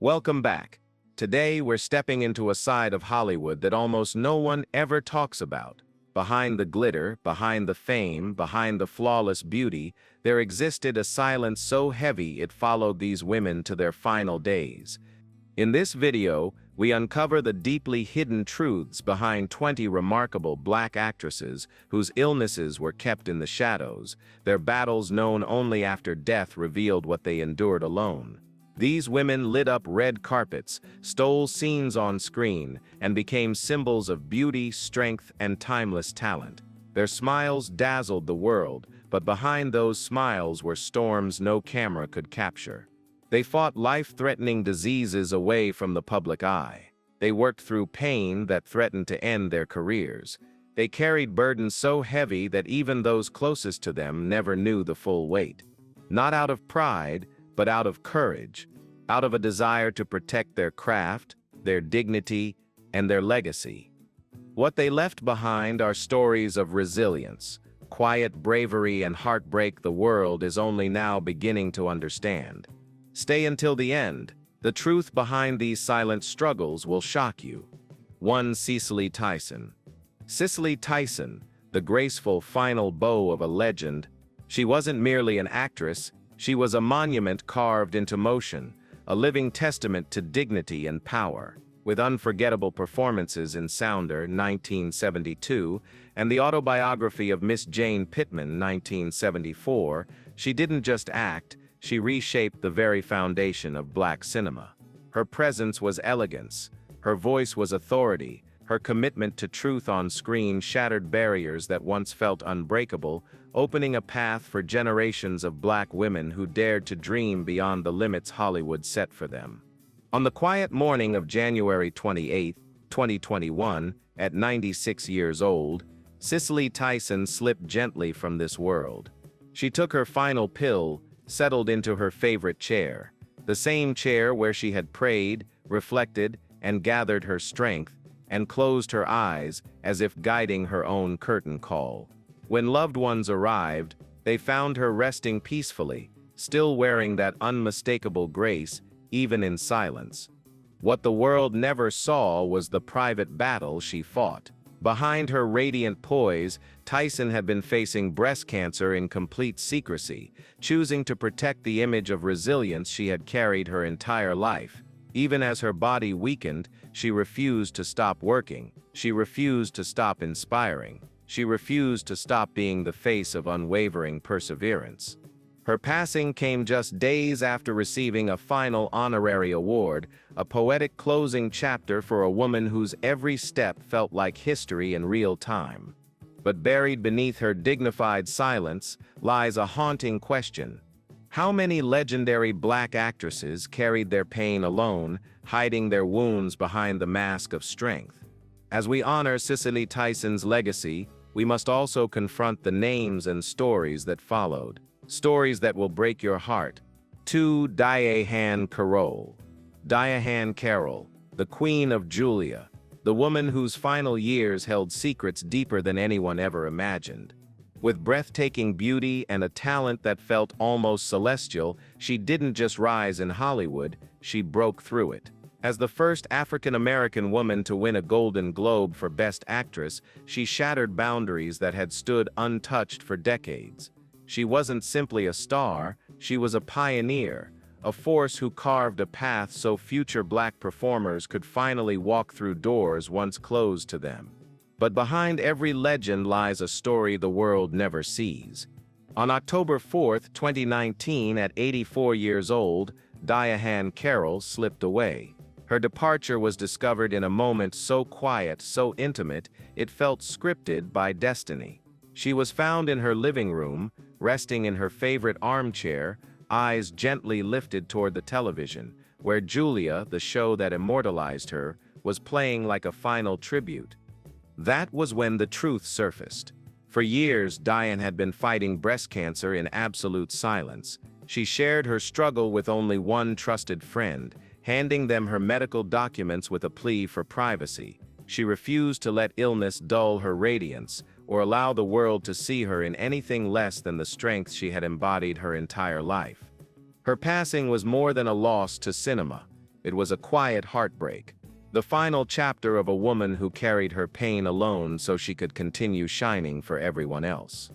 Welcome back. Today we're stepping into a side of Hollywood that almost no one ever talks about. Behind the glitter, behind the fame, behind the flawless beauty, there existed a silence so heavy it followed these women to their final days. In this video, we uncover the deeply hidden truths behind 20 remarkable black actresses whose illnesses were kept in the shadows, their battles known only after death revealed what they endured alone. These women lit up red carpets, stole scenes on screen, and became symbols of beauty, strength, and timeless talent. Their smiles dazzled the world, but behind those smiles were storms no camera could capture. They fought life-threatening diseases away from the public eye. They worked through pain that threatened to end their careers. They carried burdens so heavy that even those closest to them never knew the full weight. Not out of pride, but out of courage, out of a desire to protect their craft, their dignity, and their legacy. What they left behind are stories of resilience, quiet bravery, and heartbreak the world is only now beginning to understand. Stay until the end. The truth behind these silent struggles will shock you. 1. Cicely Tyson. Cicely Tyson, the graceful final bow of a legend. She wasn't merely an actress, she was a monument carved into motion, a living testament to dignity and power. With unforgettable performances in Sounder, 1972, and the autobiography of Miss Jane Pittman, 1974, she didn't just act, she reshaped the very foundation of black cinema. Her presence was elegance, her voice was authority, her commitment to truth on screen shattered barriers that once felt unbreakable, opening a path for generations of black women who dared to dream beyond the limits Hollywood set for them. On the quiet morning of January 28, 2021, at 96 years old, Cicely Tyson slipped gently from this world. She took her final pill, settled into her favorite chair, the same chair where she had prayed, reflected, and gathered her strength, and closed her eyes as if guiding her own curtain call. When loved ones arrived, they found her resting peacefully, still wearing that unmistakable grace, even in silence. What the world never saw was the private battle she fought. Behind her radiant poise, Tyson had been facing breast cancer in complete secrecy, choosing to protect the image of resilience she had carried her entire life. Even as her body weakened, she refused to stop working. She refused to stop inspiring. She refused to stop being the face of unwavering perseverance. Her passing came just days after receiving a final honorary award, a poetic closing chapter for a woman whose every step felt like history in real time. But buried beneath her dignified silence lies a haunting question. How many legendary black actresses carried their pain alone, hiding their wounds behind the mask of strength? As we honor Cicely Tyson's legacy, we must also confront the names and stories that followed. Stories that will break your heart. 2. Diahann Carroll. Diahann Carroll, the Queen of Julia, the woman whose final years held secrets deeper than anyone ever imagined. With breathtaking beauty and a talent that felt almost celestial, she didn't just rise in Hollywood, she broke through it. As the first African-American woman to win a Golden Globe for Best Actress, she shattered boundaries that had stood untouched for decades. She wasn't simply a star, she was a pioneer, a force who carved a path so future black performers could finally walk through doors once closed to them. But behind every legend lies a story the world never sees. On October 4, 2019, at 84 years old, Diahann Carroll slipped away. Her departure was discovered in a moment so quiet, so intimate, it felt scripted by destiny. She was found in her living room, resting in her favorite armchair, eyes gently lifted toward the television, where Julia, the show that immortalized her, was playing like a final tribute. That was when the truth surfaced. For years, Diane had been fighting breast cancer in absolute silence. She shared her struggle with only one trusted friend, handing them her medical documents with a plea for privacy. She refused to let illness dull her radiance, or allow the world to see her in anything less than the strength she had embodied her entire life. Her passing was more than a loss to cinema. It was a quiet heartbreak. The final chapter of a woman who carried her pain alone so she could continue shining for everyone else.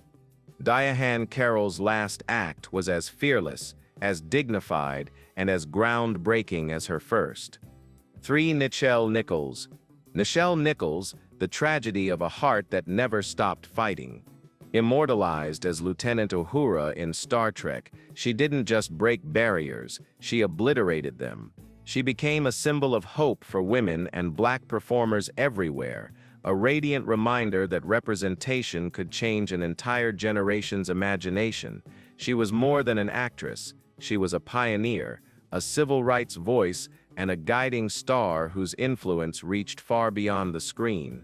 Diane Carroll's last act was as fearless, as dignified, and as groundbreaking as her first. 3. Nichelle Nichols. Nichelle Nichols, the tragedy of a heart that never stopped fighting. Immortalized as Lieutenant Uhura in Star Trek, she didn't just break barriers, she obliterated them. She became a symbol of hope for women and Black performers everywhere, a radiant reminder that representation could change an entire generation's imagination. She was more than an actress, she was a pioneer, a civil rights voice, and a guiding star whose influence reached far beyond the screen.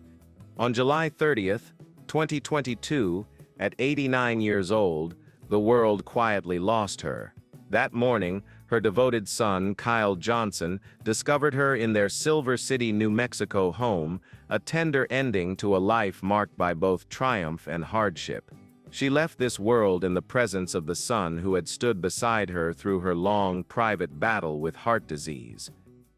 On July 30th, 2022, at 89 years old, the world quietly lost her. That morning, her devoted son, Kyle Johnson, discovered her in their Silver City, New Mexico home, a tender ending to a life marked by both triumph and hardship. She left this world in the presence of the son who had stood beside her through her long, private battle with heart disease.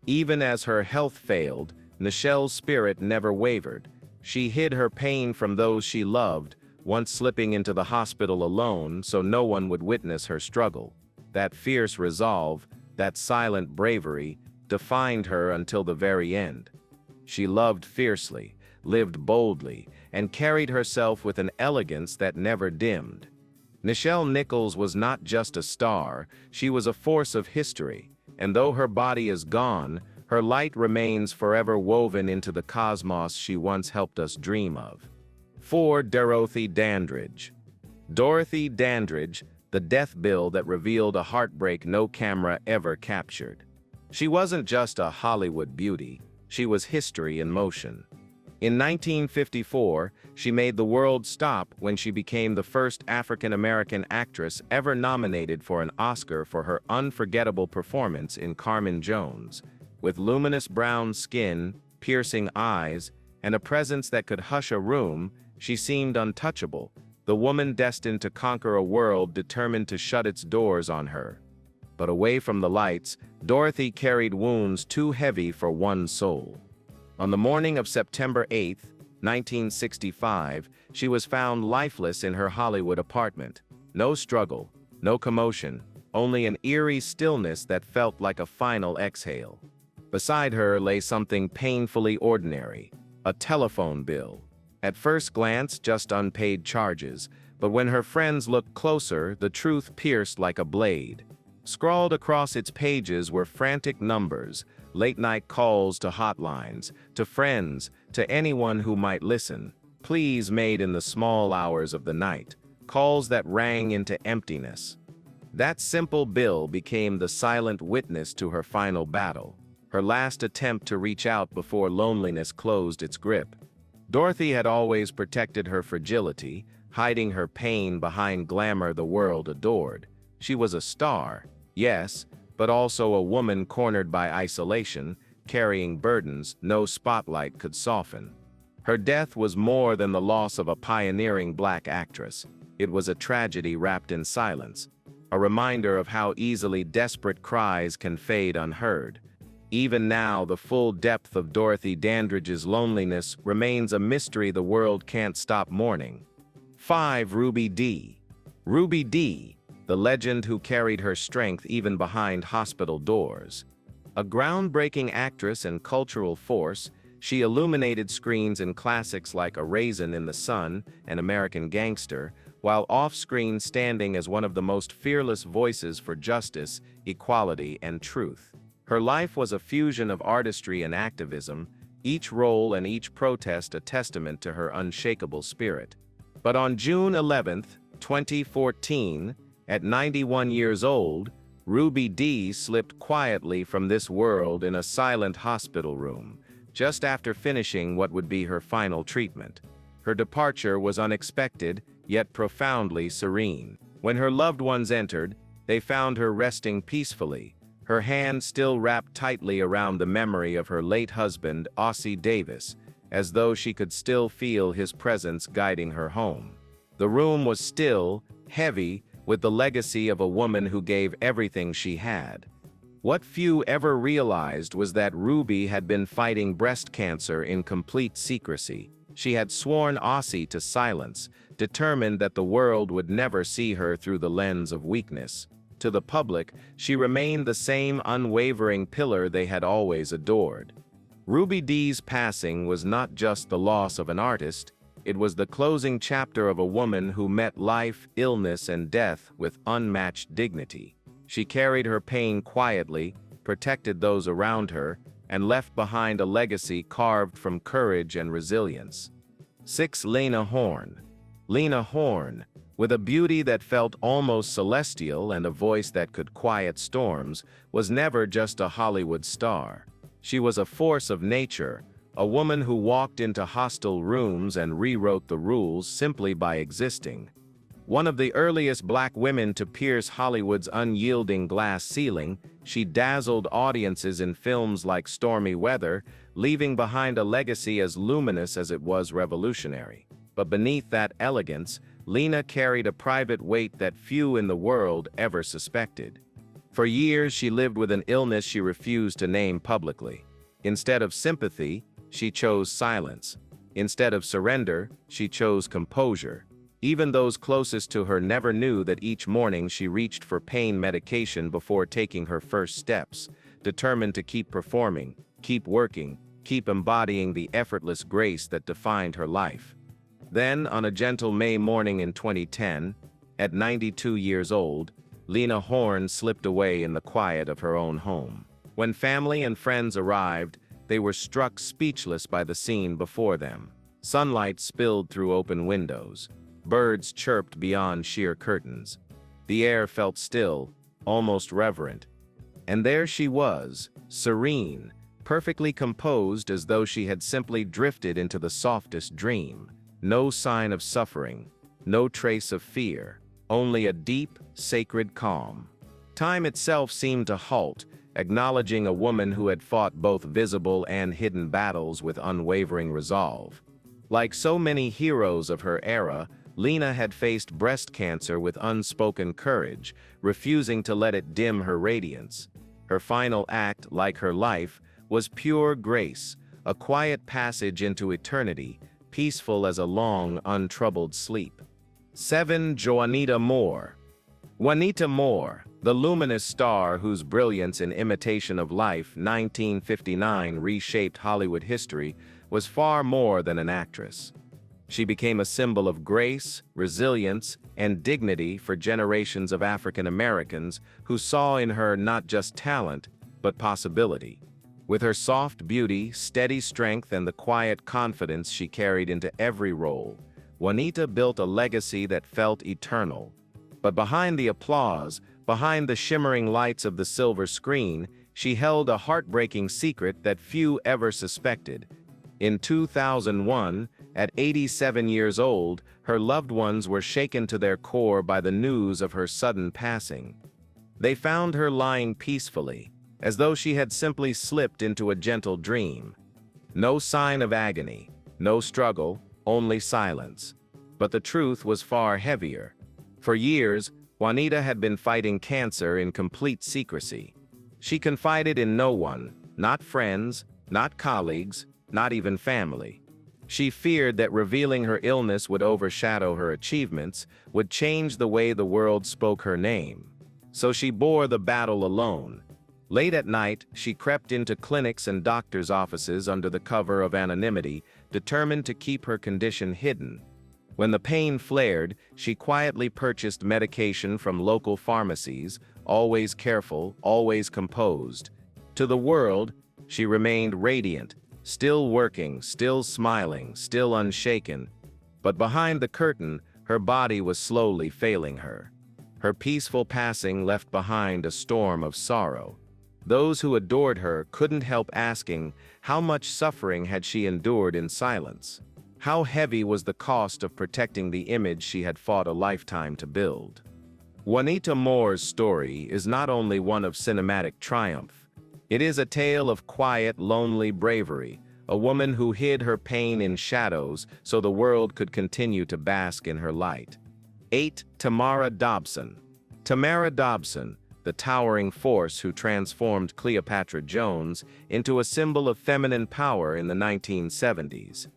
Even as her health failed, Nichelle's spirit never wavered. She hid her pain from those she loved, once slipping into the hospital alone so no one would witness her struggle. That fierce resolve, that silent bravery, defined her until the very end. She loved fiercely, lived boldly, and carried herself with an elegance that never dimmed. Nichelle Nichols was not just a star, she was a force of history, and though her body is gone, her light remains forever woven into the cosmos she once helped us dream of. 4. Dorothy Dandridge. Dorothy Dandridge, the death bill that revealed a heartbreak no camera ever captured. She wasn't just a Hollywood beauty, she was history in motion. In 1954, she made the world stop when she became the first African-American actress ever nominated for an Oscar for her unforgettable performance in Carmen Jones. With luminous brown skin, piercing eyes, and a presence that could hush a room, she seemed untouchable, the woman destined to conquer a world determined to shut its doors on her. But away from the lights, Dorothy carried wounds too heavy for one soul. On the morning of September 8, 1965, she was found lifeless in her Hollywood apartment. No struggle, no commotion, only an eerie stillness that felt like a final exhale. Beside her lay something painfully ordinary, a telephone bill. At first glance, just unpaid charges, but when her friends looked closer, the truth pierced like a blade. Scrawled across its pages were frantic numbers, late-night calls to hotlines, to friends, to anyone who might listen, pleas made in the small hours of the night, calls that rang into emptiness. That simple bill became the silent witness to her final battle, her last attempt to reach out before loneliness closed its grip. Dorothy had always protected her fragility, hiding her pain behind glamour the world adored. She was a star, yes, but also a woman cornered by isolation, carrying burdens no spotlight could soften. Her death was more than the loss of a pioneering Black actress. It was a tragedy wrapped in silence, a reminder of how easily desperate cries can fade unheard. Even now, the full depth of Dorothy Dandridge's loneliness remains a mystery the world can't stop mourning. 5. Ruby Dee. Ruby Dee, the legend who carried her strength even behind hospital doors. A groundbreaking actress and cultural force, she illuminated screens in classics like A Raisin in the Sun and American Gangster, while off-screen standing as one of the most fearless voices for justice, equality, and truth. Her life was a fusion of artistry and activism, each role and each protest a testament to her unshakable spirit. But on June 11, 2014, at 91 years old, Ruby Dee slipped quietly from this world in a silent hospital room, just after finishing what would be her final treatment. Her departure was unexpected, yet profoundly serene. When her loved ones entered, they found her resting peacefully, her hand still wrapped tightly around the memory of her late husband, Ossie Davis, as though she could still feel his presence guiding her home. The room was still, heavy, with the legacy of a woman who gave everything she had. What few ever realized was that Ruby had been fighting breast cancer in complete secrecy. She had sworn Aussie to silence, determined that the world would never see her through the lens of weakness. To the public, she remained the same unwavering pillar they had always adored. Ruby Dee's passing was not just the loss of an artist, it was the closing chapter of a woman who met life, illness, and death with unmatched dignity. She carried her pain quietly, protected those around her, and left behind a legacy carved from courage and resilience. 6. Lena Horne. Lena Horne, with a beauty that felt almost celestial and a voice that could quiet storms, was never just a Hollywood star. She was a force of nature, a woman who walked into hostile rooms and rewrote the rules simply by existing. One of the earliest black women to pierce Hollywood's unyielding glass ceiling, she dazzled audiences in films like Stormy Weather, leaving behind a legacy as luminous as it was revolutionary. But beneath that elegance, Lena carried a private weight that few in the world ever suspected. For years, she lived with an illness she refused to name publicly. Instead of sympathy, she chose silence. Instead of surrender, she chose composure. Even those closest to her never knew that each morning she reached for pain medication before taking her first steps, determined to keep performing, keep working, keep embodying the effortless grace that defined her life. Then, on a gentle May morning in 2010, at 92 years old, Lena Horne slipped away in the quiet of her own home. When family and friends arrived, they were struck speechless by the scene before them. Sunlight spilled through open windows. Birds chirped beyond sheer curtains. The air felt still, almost reverent. And there she was, serene, perfectly composed as though she had simply drifted into the softest dream. No sign of suffering, no trace of fear, only a deep, sacred calm. Time itself seemed to halt, acknowledging a woman who had fought both visible and hidden battles with unwavering resolve. Like so many heroes of her era, Lena had faced breast cancer with unspoken courage, refusing to let it dim her radiance. Her final act, like her life, was pure grace, a quiet passage into eternity, peaceful as a long, untroubled sleep. 7. Juanita Moore. Juanita Moore, the luminous star whose brilliance in Imitation of Life, 1959, reshaped Hollywood history, was far more than an actress. She became a symbol of grace, resilience, and dignity for generations of African Americans who saw in her not just talent, but possibility. With her soft beauty, steady strength, and the quiet confidence she carried into every role, Juanita built a legacy that felt eternal. But behind the applause, behind the shimmering lights of the silver screen, she held a heartbreaking secret that few ever suspected. In 2001, at 87 years old, her loved ones were shaken to their core by the news of her sudden passing. They found her lying peacefully, as though she had simply slipped into a gentle dream. No sign of agony, no struggle, only silence. But the truth was far heavier. For years, Juanita had been fighting cancer in complete secrecy. She confided in no one, not friends, not colleagues, not even family. She feared that revealing her illness would overshadow her achievements, would change the way the world spoke her name. So she bore the battle alone. Late at night, she crept into clinics and doctors' offices under the cover of anonymity, determined to keep her condition hidden. When the pain flared, she quietly purchased medication from local pharmacies, always careful, always composed. To the world, she remained radiant, still working, still smiling, still unshaken. But behind the curtain, her body was slowly failing her. Her peaceful passing left behind a storm of sorrow. Those who adored her couldn't help asking, how much suffering had she endured in silence? How heavy was the cost of protecting the image she had fought a lifetime to build? Juanita Moore's story is not only one of cinematic triumph. It is a tale of quiet, lonely bravery, a woman who hid her pain in shadows so the world could continue to bask in her light. 8. Tamara Dobson. Tamara Dobson, the towering force who transformed Cleopatra Jones into a symbol of feminine power in the 1970s.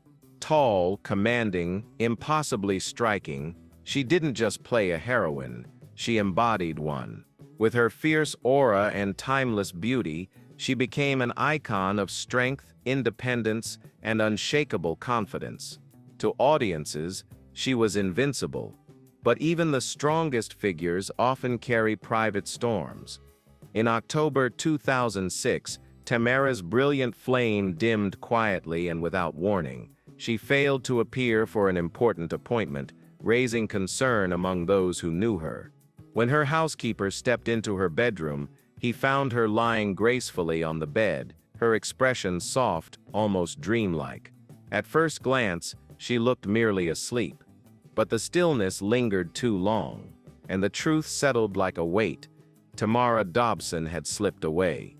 Tall, commanding, impossibly striking, she didn't just play a heroine, she embodied one. With her fierce aura and timeless beauty, she became an icon of strength, independence, and unshakable confidence. To audiences, she was invincible. But even the strongest figures often carry private storms. In October 2006, Tamara's brilliant flame dimmed quietly and without warning. She failed to appear for an important appointment, raising concern among those who knew her. When her housekeeper stepped into her bedroom, he found her lying gracefully on the bed, her expression soft, almost dreamlike. At first glance, she looked merely asleep. But the stillness lingered too long, and the truth settled like a weight. Tamara Dobson had slipped away.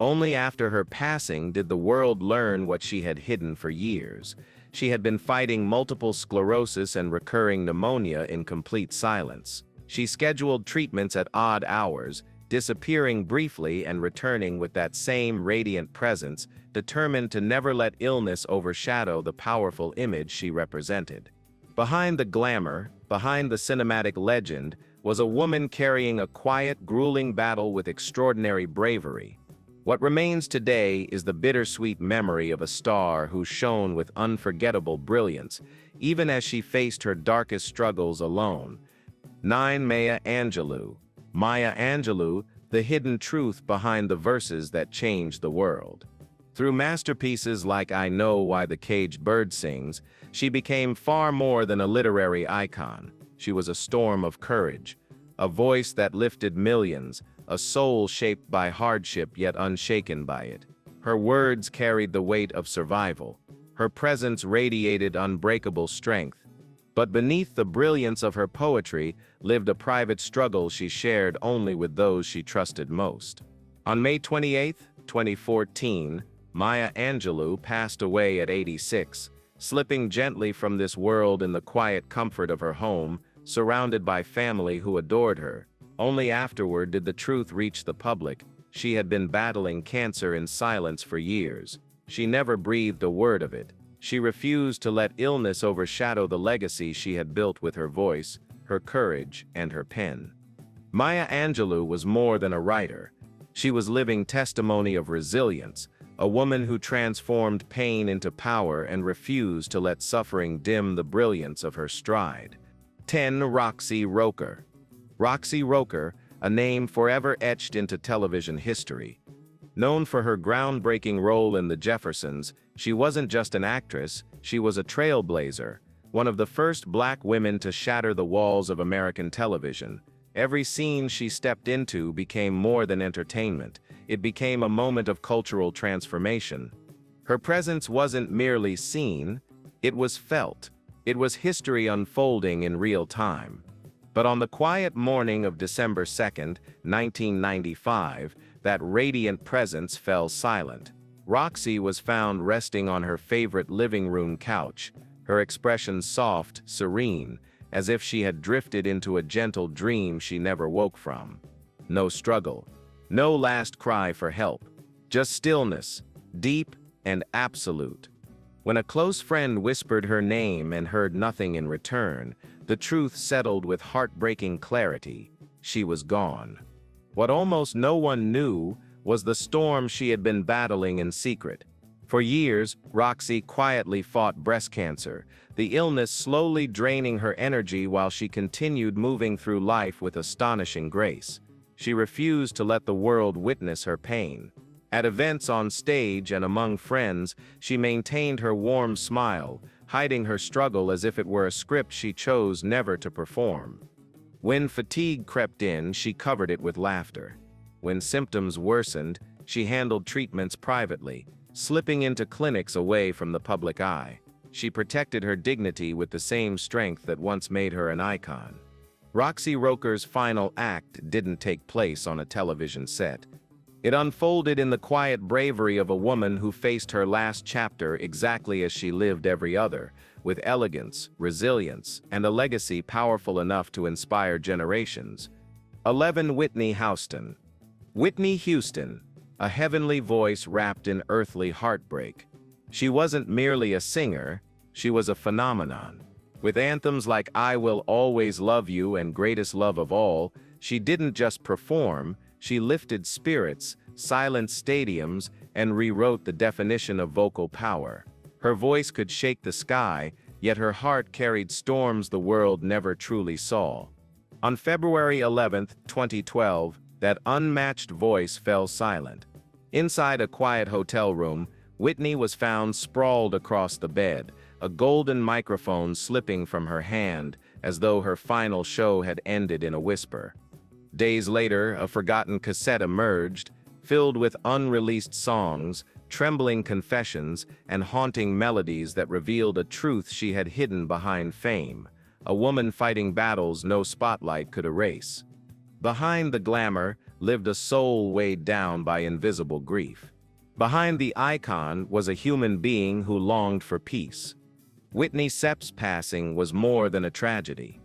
Only after her passing did the world learn what she had hidden for years. She had been fighting multiple sclerosis and recurring pneumonia in complete silence. She scheduled treatments at odd hours, disappearing briefly and returning with that same radiant presence, determined to never let illness overshadow the powerful image she represented. Behind the glamour, behind the cinematic legend, was a woman carrying a quiet, grueling battle with extraordinary bravery. What remains today is the bittersweet memory of a star who shone with unforgettable brilliance, even as she faced her darkest struggles alone. 9. Maya Angelou. Maya Angelou, the hidden truth behind the verses that changed the world. Through masterpieces like I Know Why the Caged Bird Sings, she became far more than a literary icon. She was a storm of courage, a voice that lifted millions, a soul shaped by hardship yet unshaken by it. Her words carried the weight of survival. Her presence radiated unbreakable strength. But beneath the brilliance of her poetry lived a private struggle she shared only with those she trusted most. On May 28, 2014, Maya Angelou passed away at 86, slipping gently from this world in the quiet comfort of her home, surrounded by family who adored her. Only afterward did the truth reach the public. She had been battling cancer in silence for years. She never breathed a word of it. She refused to let illness overshadow the legacy she had built with her voice, her courage, and her pen. Maya Angelou was more than a writer. She was living testimony of resilience, a woman who transformed pain into power and refused to let suffering dim the brilliance of her stride. 10. Roxy Roker. Roxy Roker, a name forever etched into television history. Known for her groundbreaking role in The Jeffersons, she wasn't just an actress, she was a trailblazer, one of the first black women to shatter the walls of American television. Every scene she stepped into became more than entertainment. It became a moment of cultural transformation. Her presence wasn't merely seen, it was felt. It was history unfolding in real time. But on the quiet morning of December 2, 1995, that radiant presence fell silent. Roxy was found resting on her favorite living room couch, her expression soft, serene, as if she had drifted into a gentle dream she never woke from. No struggle, no last cry for help, just stillness, deep and absolute. When a close friend whispered her name and heard nothing in return, the truth settled with heartbreaking clarity. She was gone. What almost no one knew was the storm she had been battling in secret. For years, Roxy quietly fought breast cancer, the illness slowly draining her energy while she continued moving through life with astonishing grace. She refused to let the world witness her pain. At events on stage and among friends, she maintained her warm smile, hiding her struggle as if it were a script she chose never to perform. When fatigue crept in, she covered it with laughter. When symptoms worsened, she handled treatments privately, slipping into clinics away from the public eye. She protected her dignity with the same strength that once made her an icon. Roxy Roker's final act didn't take place on a television set. It unfolded in the quiet bravery of a woman who faced her last chapter exactly as she lived every other, with elegance, resilience, and a legacy powerful enough to inspire generations. 11. Whitney Houston. Whitney Houston, a heavenly voice wrapped in earthly heartbreak. She wasn't merely a singer, she was a phenomenon. With anthems like I Will Always Love You and Greatest Love of All, she didn't just perform, she lifted spirits, silenced stadiums, and rewrote the definition of vocal power. Her voice could shake the sky, yet her heart carried storms the world never truly saw. On February 11, 2012, that unmatched voice fell silent. Inside a quiet hotel room, Whitney was found sprawled across the bed, a golden microphone slipping from her hand, as though her final show had ended in a whisper. Days later, a forgotten cassette emerged, filled with unreleased songs, trembling confessions, and haunting melodies that revealed a truth she had hidden behind fame, a woman fighting battles no spotlight could erase. Behind the glamour lived a soul weighed down by invisible grief. Behind the icon was a human being who longed for peace. Whitney Sepp's passing was more than a tragedy.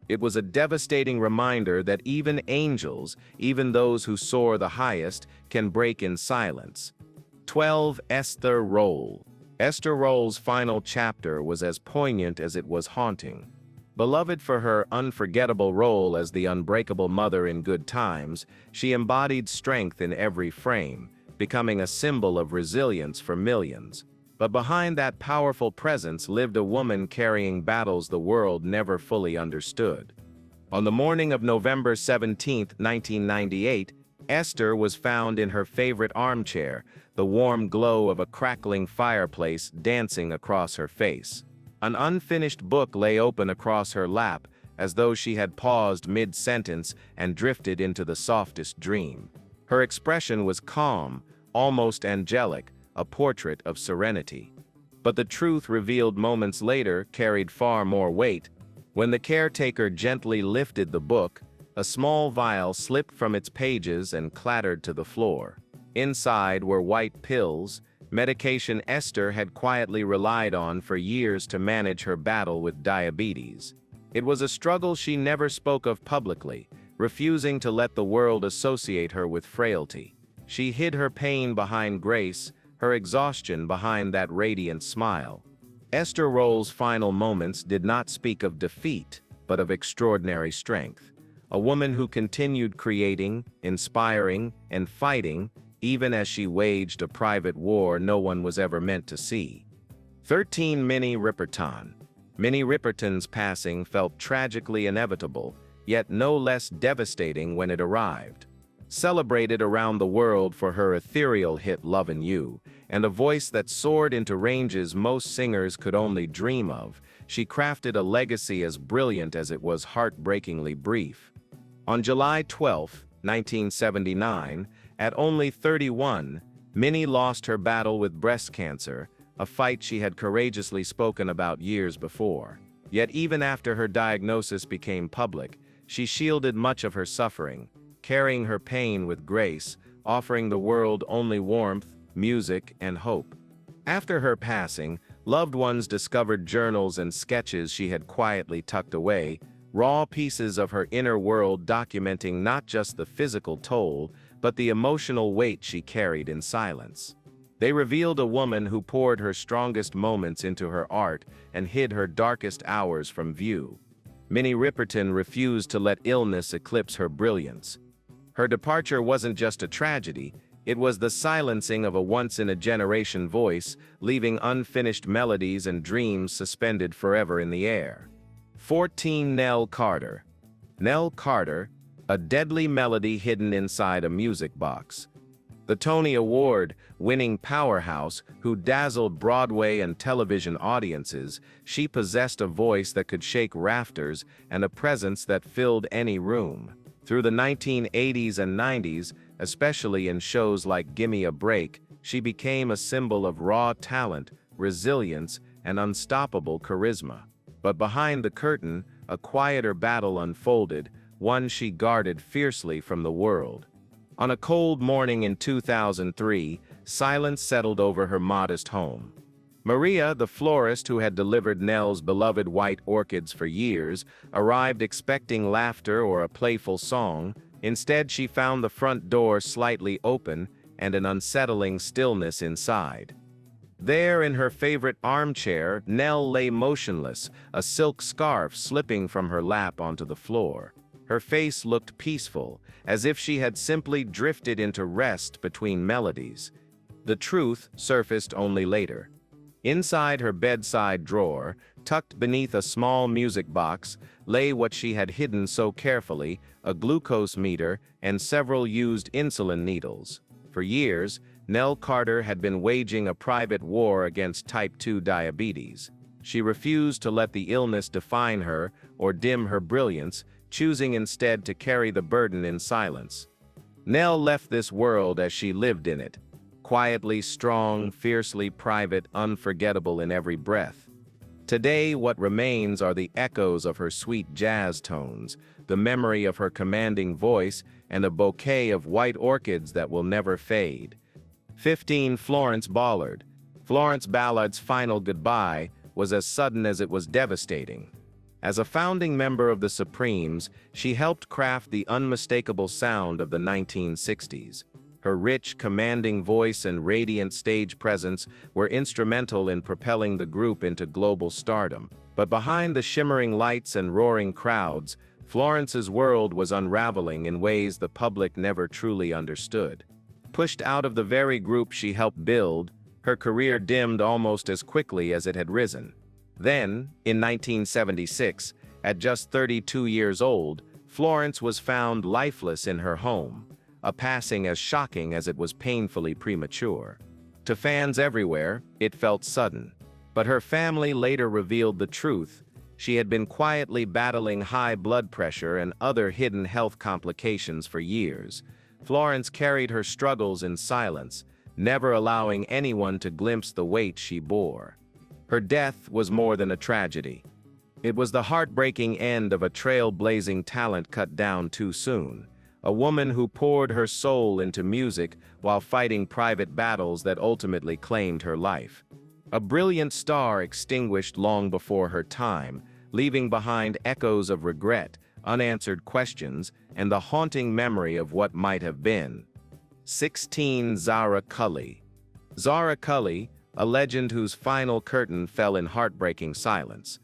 It was a devastating reminder that even angels, even those who soar the highest, can break in silence. 12. Esther Rolle. Esther Rolle's final chapter was as poignant as it was haunting. Beloved for her unforgettable role as the unbreakable mother in Good Times, she embodied strength in every frame, becoming a symbol of resilience for millions. But behind that powerful presence lived a woman carrying battles the world never fully understood. On the morning of November 17, 1998, Esther was found in her favorite armchair, the warm glow of a crackling fireplace dancing across her face. An unfinished book lay open across her lap, as though she had paused mid-sentence and drifted into the softest dream. Her expression was calm, almost angelic, a portrait of serenity. But the truth revealed moments later carried far more weight. When the caretaker gently lifted the book, a small vial slipped from its pages and clattered to the floor. Inside were white pills, medication Esther had quietly relied on for years to manage her battle with diabetes. It was a struggle she never spoke of publicly, refusing to let the world associate her with frailty. She hid her pain behind grace, her exhaustion behind that radiant smile. Esther Rolle's final moments did not speak of defeat, but of extraordinary strength. A woman who continued creating, inspiring, and fighting, even as she waged a private war no one was ever meant to see. 13. Minnie Riperton. Minnie Riperton's passing felt tragically inevitable, yet no less devastating when it arrived. Celebrated around the world for her ethereal hit Lovin' You, and a voice that soared into ranges most singers could only dream of, she crafted a legacy as brilliant as it was heartbreakingly brief. On July 12, 1979, at only 31, Minnie lost her battle with breast cancer, a fight she had courageously spoken about years before. Yet even after her diagnosis became public, she shielded much of her suffering, carrying her pain with grace, offering the world only warmth, music, and hope. After her passing, loved ones discovered journals and sketches she had quietly tucked away, raw pieces of her inner world documenting not just the physical toll, but the emotional weight she carried in silence. They revealed a woman who poured her strongest moments into her art and hid her darkest hours from view. Minnie Riperton refused to let illness eclipse her brilliance. Her departure wasn't just a tragedy, it was the silencing of a once-in-a-generation voice, leaving unfinished melodies and dreams suspended forever in the air. 14. Nell Carter. Nell Carter, a deadly melody hidden inside a music box. The Tony Award-winning powerhouse who dazzled Broadway and television audiences, she possessed a voice that could shake rafters and a presence that filled any room. Through the 1980s and 90s, especially in shows like Gimme a Break, she became a symbol of raw talent, resilience, and unstoppable charisma. But behind the curtain, a quieter battle unfolded, one she guarded fiercely from the world. On a cold morning in 2003, silence settled over her modest home. Maria, the florist who had delivered Nell's beloved white orchids for years, arrived expecting laughter or a playful song, Instead, she found the front door slightly open and an unsettling stillness inside. There, in her favorite armchair, Nell lay motionless, a silk scarf slipping from her lap onto the floor. Her face looked peaceful, as if she had simply drifted into rest between melodies. The truth surfaced only later. Inside her bedside drawer, tucked beneath a small music box, lay what she had hidden so carefully, a glucose meter and several used insulin needles. For years, Nell Carter had been waging a private war against type 2 diabetes. She refused to let the illness define her or dim her brilliance, choosing instead to carry the burden in silence. Nell left this world as she lived in it, quietly strong, fiercely private, unforgettable in every breath. Today, what remains are the echoes of her sweet jazz tones, the memory of her commanding voice, and a bouquet of white orchids that will never fade. 15. Florence Ballard. Florence Ballard's final goodbye was as sudden as it was devastating. As a founding member of the Supremes, she helped craft the unmistakable sound of the 1960s. Her rich, commanding voice and radiant stage presence were instrumental in propelling the group into global stardom. But behind the shimmering lights and roaring crowds, Florence's world was unraveling in ways the public never truly understood. Pushed out of the very group she helped build, her career dimmed almost as quickly as it had risen. Then, in 1976, at just 32 years old, Florence was found lifeless in her home, a passing as shocking as it was painfully premature. To fans everywhere, it felt sudden. But her family later revealed the truth. She had been quietly battling high blood pressure and other hidden health complications for years. Florence carried her struggles in silence, never allowing anyone to glimpse the weight she bore. Her death was more than a tragedy. It was the heartbreaking end of a trailblazing talent cut down too soon, a woman who poured her soul into music while fighting private battles that ultimately claimed her life. A brilliant star extinguished long before her time, leaving behind echoes of regret, unanswered questions, and the haunting memory of what might have been. 16. Zara Cully. Zara Cully, a legend whose final curtain fell in heartbreaking silence.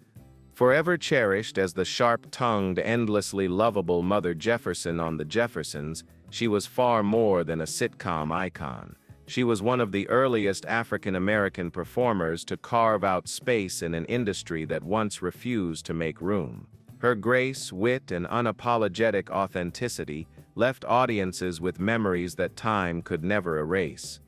Forever cherished as the sharp-tongued, endlessly lovable Mother Jefferson on The Jeffersons, she was far more than a sitcom icon. She was one of the earliest African-American performers to carve out space in an industry that once refused to make room. Her grace, wit, and unapologetic authenticity left audiences with memories that time could never erase.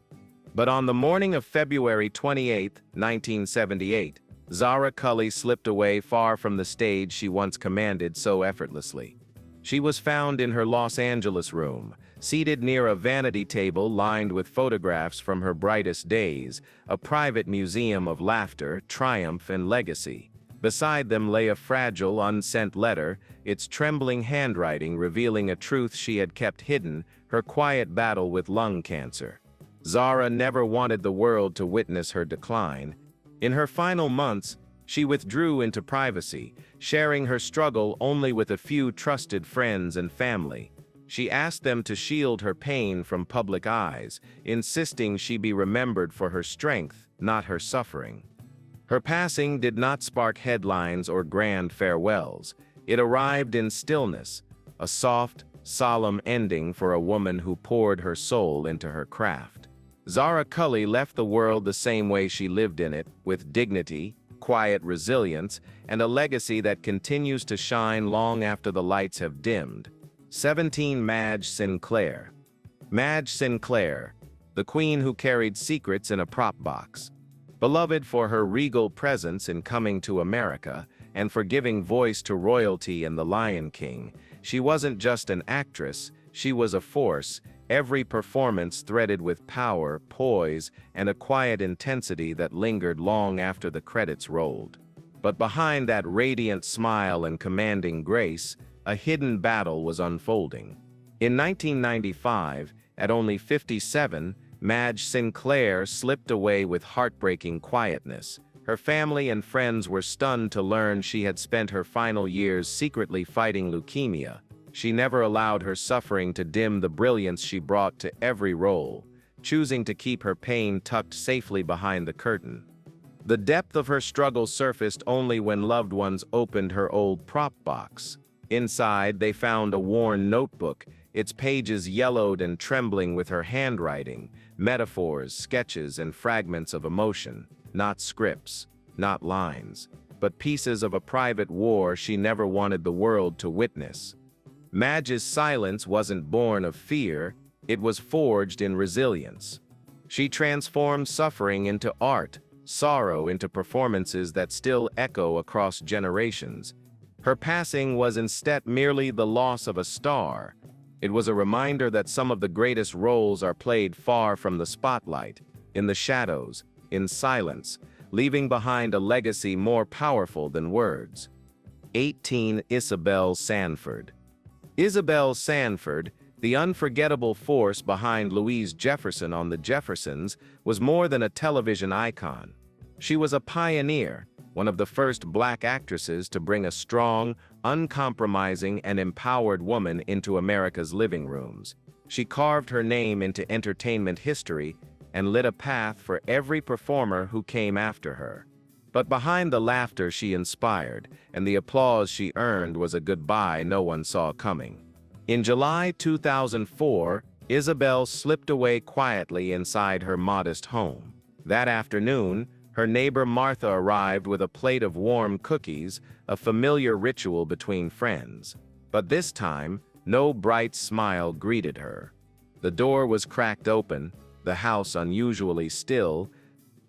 But on the morning of February 28, 1978, Zara Cully slipped away far from the stage she once commanded so effortlessly. She was found in her Los Angeles room, seated near a vanity table lined with photographs from her brightest days, a private museum of laughter, triumph, and legacy. Beside them lay a fragile, unsent letter, its trembling handwriting revealing a truth she had kept hidden, her quiet battle with lung cancer. Zara never wanted the world to witness her decline. In her final months, she withdrew into privacy, sharing her struggle only with a few trusted friends and family. She asked them to shield her pain from public eyes, insisting she be remembered for her strength, not her suffering. Her passing did not spark headlines or grand farewells. It arrived in stillness, a soft, solemn ending for a woman who poured her soul into her craft. Zara Cully left the world the same way she lived in it, with dignity, quiet resilience, and a legacy that continues to shine long after the lights have dimmed. 17. Madge Sinclair. Madge Sinclair, the queen who carried secrets in a prop box. Beloved for her regal presence in Coming to America and for giving voice to royalty in The Lion King, she wasn't just an actress, she was a force, every performance threaded with power, poise, and a quiet intensity that lingered long after the credits rolled. But behind that radiant smile and commanding grace, a hidden battle was unfolding. In 1995, at only 57, Madge Sinclair slipped away with heartbreaking quietness. Her family and friends were stunned to learn she had spent her final years secretly fighting leukemia, She never allowed her suffering to dim the brilliance she brought to every role, choosing to keep her pain tucked safely behind the curtain. The depth of her struggle surfaced only when loved ones opened her old prop box. Inside, they found a worn notebook, its pages yellowed and trembling with her handwriting, metaphors, sketches, and fragments of emotion, not scripts, not lines, but pieces of a private war she never wanted the world to witness. Madge's silence wasn't born of fear, it was forged in resilience. She transformed suffering into art, sorrow into performances that still echo across generations. Her passing was instead merely the loss of a star. It was a reminder that some of the greatest roles are played far from the spotlight, in the shadows, in silence, leaving behind a legacy more powerful than words. 18. Isabel Sanford. Isabel Sanford, the unforgettable force behind Louise Jefferson on The Jeffersons, was more than a television icon. She was a pioneer, one of the first Black actresses to bring a strong, uncompromising, and empowered woman into America's living rooms. She carved her name into entertainment history and lit a path for every performer who came after her. But behind the laughter she inspired and the applause she earned was a goodbye no one saw coming. In July 2004, Isabel slipped away quietly inside her modest home. That afternoon, her neighbor Martha arrived with a plate of warm cookies, a familiar ritual between friends. But this time, no bright smile greeted her. The door was cracked open, the house unusually still.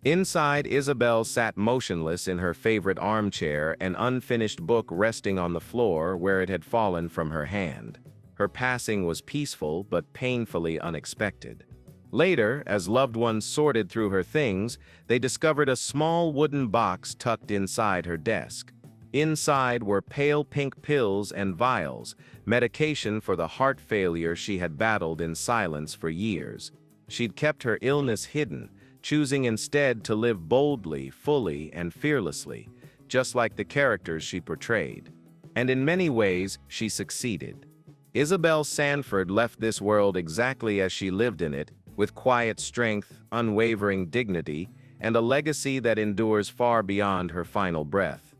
Inside, Isabel sat motionless in her favorite armchair, an unfinished book resting on the floor where it had fallen from her hand. Her passing was peaceful but painfully unexpected. Later, as loved ones sorted through her things, they discovered a small wooden box tucked inside her desk. Inside were pale pink pills and vials, medication for the heart failure she had battled in silence for years. She'd kept her illness hidden, choosing instead to live boldly, fully, and fearlessly, just like the characters she portrayed. And in many ways, she succeeded. Isabel Sanford left this world exactly as she lived in it, with quiet strength, unwavering dignity, and a legacy that endures far beyond her final breath.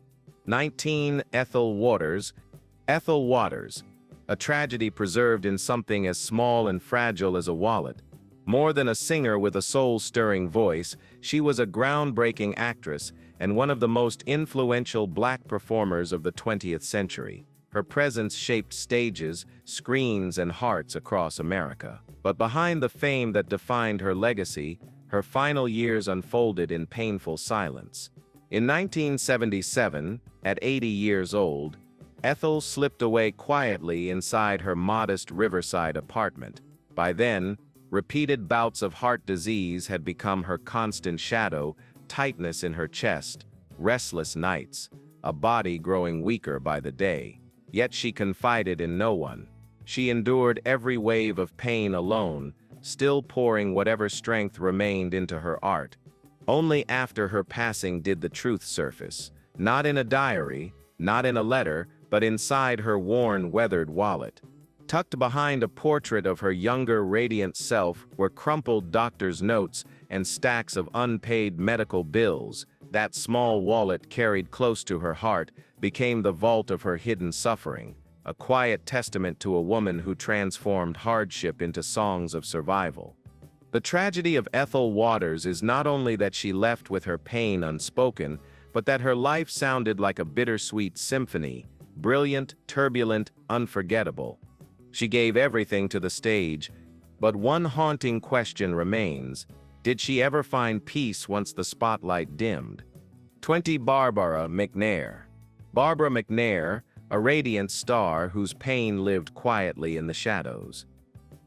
19. Ethel Waters. Ethel Waters, a tragedy preserved in something as small and fragile as a wallet. More than a singer with a soul-stirring voice, she was a groundbreaking actress and one of the most influential Black performers of the 20th century. Her presence shaped stages, screens, and hearts across America. But behind the fame that defined her legacy, her final years unfolded in painful silence. In 1977, at 80 years old, Ethel slipped away quietly inside her modest riverside apartment. By then, repeated bouts of heart disease had become her constant shadow, tightness in her chest, restless nights, a body growing weaker by the day. Yet she confided in no one. She endured every wave of pain alone, still pouring whatever strength remained into her art. Only after her passing did the truth surface, not in a diary, not in a letter, but inside her worn, weathered wallet. Tucked behind a portrait of her younger, radiant self were crumpled doctor's notes and stacks of unpaid medical bills. That small wallet, carried close to her heart, became the vault of her hidden suffering, a quiet testament to a woman who transformed hardship into songs of survival. The tragedy of Ethel Waters is not only that she left with her pain unspoken, but that her life sounded like a bittersweet symphony, brilliant, turbulent, unforgettable. She gave everything to the stage, but one haunting question remains: did she ever find peace once the spotlight dimmed? 20. Barbara McNair. Barbara McNair, a radiant star whose pain lived quietly in the shadows.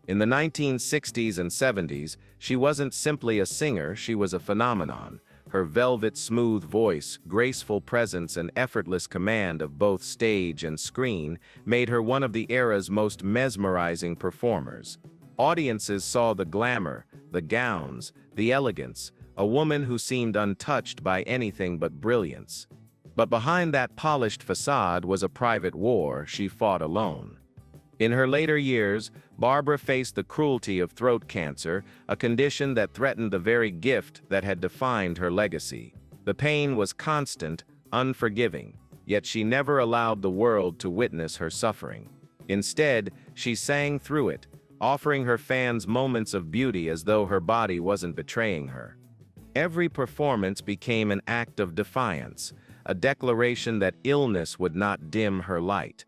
In the 1960s and 70s, she wasn't simply a singer, she was a phenomenon. Her velvet smooth voice, graceful presence, and effortless command of both stage and screen made her one of the era's most mesmerizing performers. Audiences saw the glamour, the gowns, the elegance, a woman who seemed untouched by anything but brilliance. But behind that polished facade was a private war she fought alone. In her later years, Barbara faced the cruelty of throat cancer, a condition that threatened the very gift that had defined her legacy. The pain was constant, unforgiving, yet she never allowed the world to witness her suffering. Instead, she sang through it, offering her fans moments of beauty as though her body wasn't betraying her. Every performance became an act of defiance, a declaration that illness would not dim her light.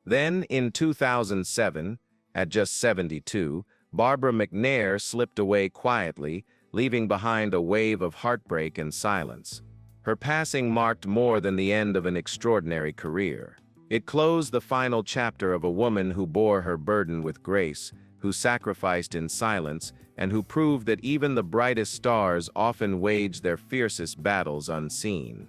Then, in 2007, at just 72, Barbara McNair slipped away quietly, leaving behind a wave of heartbreak and silence. Her passing marked more than the end of an extraordinary career. It closed the final chapter of a woman who bore her burden with grace, who sacrificed in silence, and who proved that even the brightest stars often wage their fiercest battles unseen.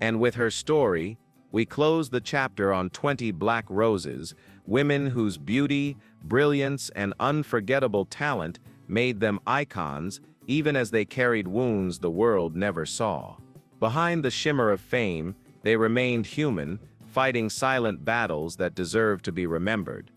And with her story, we close the chapter on 20 Black Roses, women whose beauty, brilliance, and unforgettable talent made them icons even as they carried wounds the world never saw. Behind the shimmer of fame, they remained human, fighting silent battles that deserve to be remembered.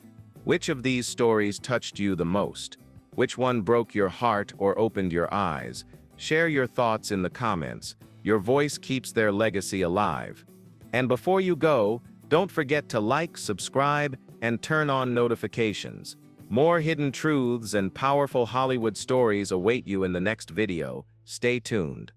Which of these stories touched you the most? Which one broke your heart or opened your eyes? Share your thoughts in the comments. Your voice keeps their legacy alive. And before you go, don't forget to like, subscribe, and turn on notifications. More hidden truths and powerful Hollywood stories await you in the next video. Stay tuned.